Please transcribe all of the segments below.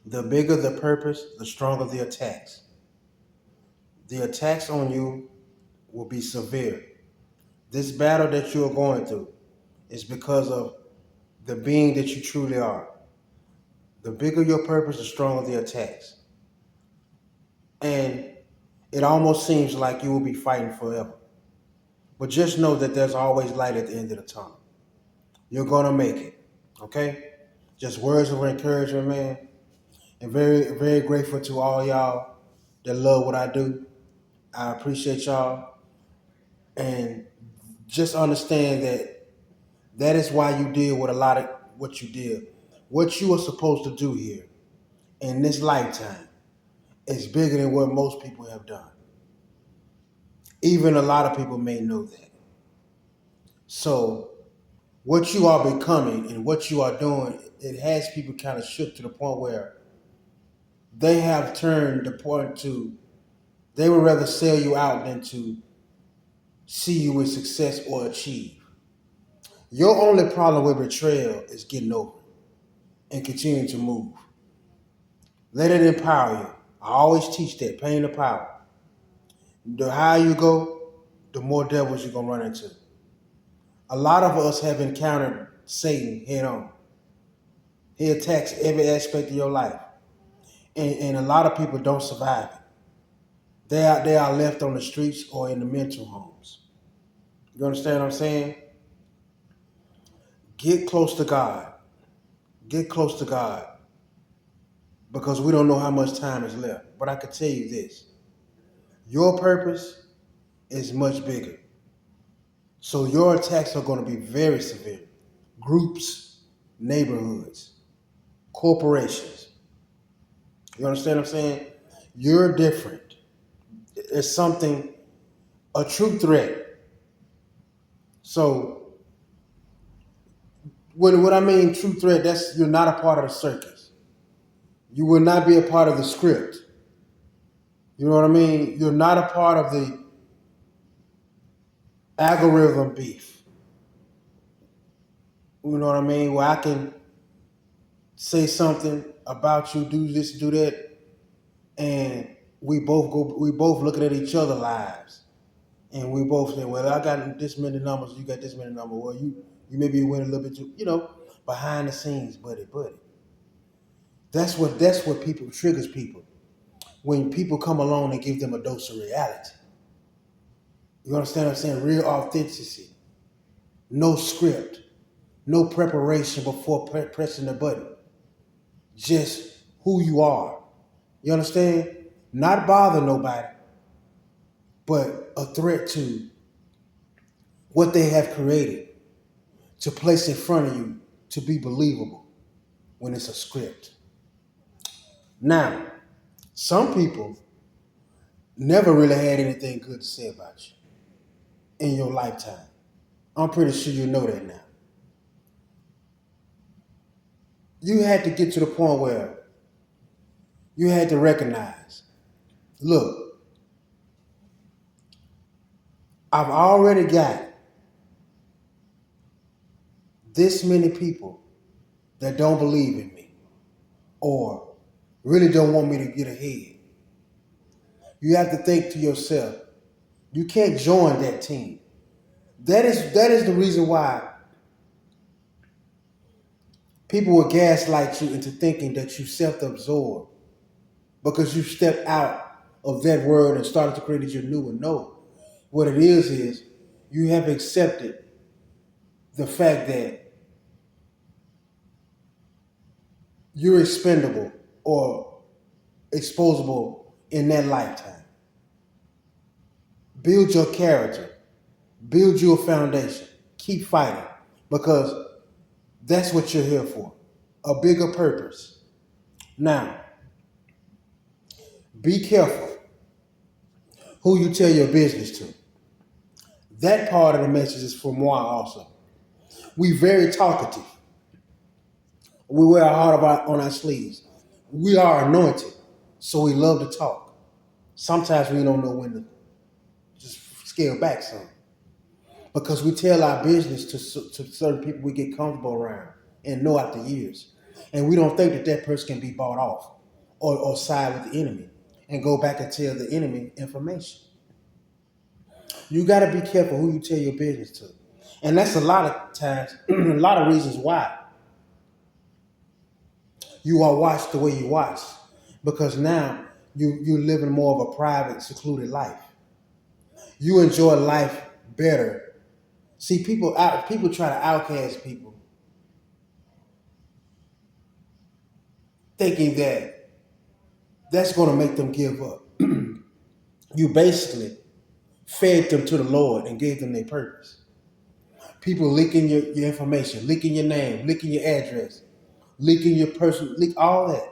The bigger the purpose, the stronger the attacks. The attacks on you will be severe. This battle that you are going through is because of the being that you truly are. The bigger your purpose, the stronger the attacks. And it almost seems like you will be fighting forever. But just know that there's always light at the end of the tunnel. You're gonna make it. Okay? Just words of encouragement, man. And very, very grateful to all y'all that love what I do. I appreciate y'all. And just understand that that is why you deal with a lot of what you did. What you are supposed to do here in this lifetime is bigger than what most people have done. Even a lot of people may know that. So what you are becoming and what you are doing, it has people kind of shook to the point where they have turned the point to they would rather sell you out than to see you with success or achieve. Your only problem with betrayal is getting over it and continuing to move. Let it empower you. I always teach that pain to power. The higher you go, the more devils you're gonna run into. A lot of us have encountered Satan head on. He attacks every aspect of your life. And a lot of people don't survive it. They are left on the streets or in the mental homes. You understand what I'm saying? Get close to God. Get close to God. Because we don't know how much time is left. But I can tell you this. Your purpose is much bigger. So your attacks are going to be very severe. Groups, neighborhoods, corporations. You understand what I'm saying? You're different. It's something, a true threat. So what I mean true threat, that's you're not a part of the circus. You will not be a part of the script. You know what I mean? You're not a part of the algorithm beef. You know what I mean? Where I can say something about you, do this, do that, and we both looking at each other lives. And we both say, well, I got this many numbers, you got this many numbers. Well, you maybe win a little bit too, behind the scenes, buddy. That's what people triggers people. When people come along and give them a dose of reality. You understand what I'm saying? Real authenticity. No script. No preparation before pressing the button. Just who you are. You understand? Not bother nobody, but a threat to what they have created to place in front of you to be believable when it's a script. Now, some people never really had anything good to say about you in your lifetime. I'm pretty sure you know that now. You had to get to the point where you had to recognize, look, I've already got this many people that don't believe in me or really don't want me to get ahead. You have to think to yourself, you can't join that team. That is the reason why people will gaslight you into thinking that you self-absorbed because you stepped out of that world and started to create your new one. No. What it is you have accepted the fact that you're expendable or exposable in that lifetime. Build your character. Build you a foundation. Keep fighting because that's what you're here for. A bigger purpose. Now, be careful who you tell your business to. That part of the message is for moi also. We very talkative. We wear our heart on our sleeves. We are anointed, so we love to talk. Sometimes we don't know when to just scale back some because we tell our business to certain people we get comfortable around and know after years. And we don't think that person can be bought off. or side with the enemy and go back and tell the enemy information. You got to be careful who you tell your business to. And that's a lot of times, a lot of reasons why you are watched the way you watch. Because now you're living more of a private, secluded life. You enjoy life better. See, people try to outcast people, thinking that that's going to make them give up. You basically fed them to the Lord and gave them their purpose. People leaking your information, leaking your name, leaking your address, leaking your person, leak all that,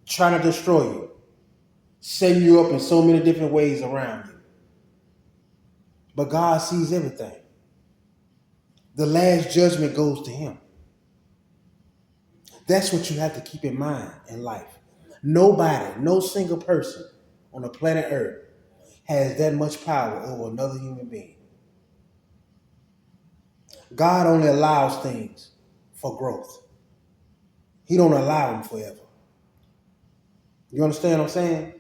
trying to destroy you, setting you up in so many different ways around you. But God sees everything. The last judgment goes to him. That's what you have to keep in mind in life. Nobody, no single person on the planet Earth has that much power over another human being. God only allows things for growth. He don't allow them forever. You understand what I'm saying?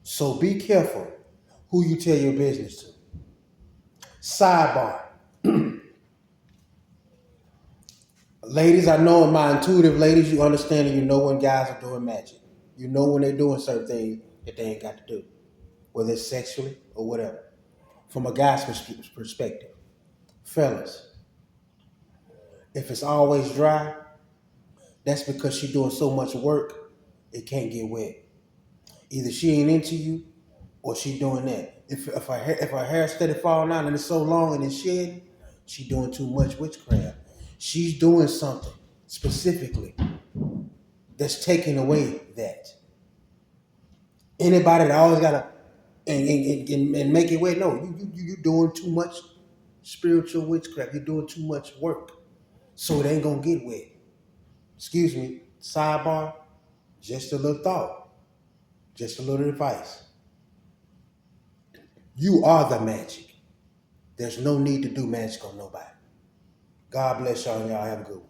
So be careful who you tell your business to. Sidebar. Ladies, I know my intuitive ladies, you understand and you know when guys are doing magic. You know when they're doing certain things that they ain't got to do, whether it's sexually or whatever. From a guy's perspective. Fellas, if it's always dry, that's because she's doing so much work, it can't get wet. Either she ain't into you or she doing that. If her hair steady falling out and it's so long and it's shedding, she doing too much witchcraft. She's doing something specifically that's taking away that. Anybody that always gotta and make it wet, no, you doing too much spiritual witchcraft. You're doing too much work, so it ain't gonna get wet. Excuse me. Sidebar. Just a little thought. Just a little advice. You are the magic. There's no need to do magic on nobody. God bless y'all and y'all have a good one.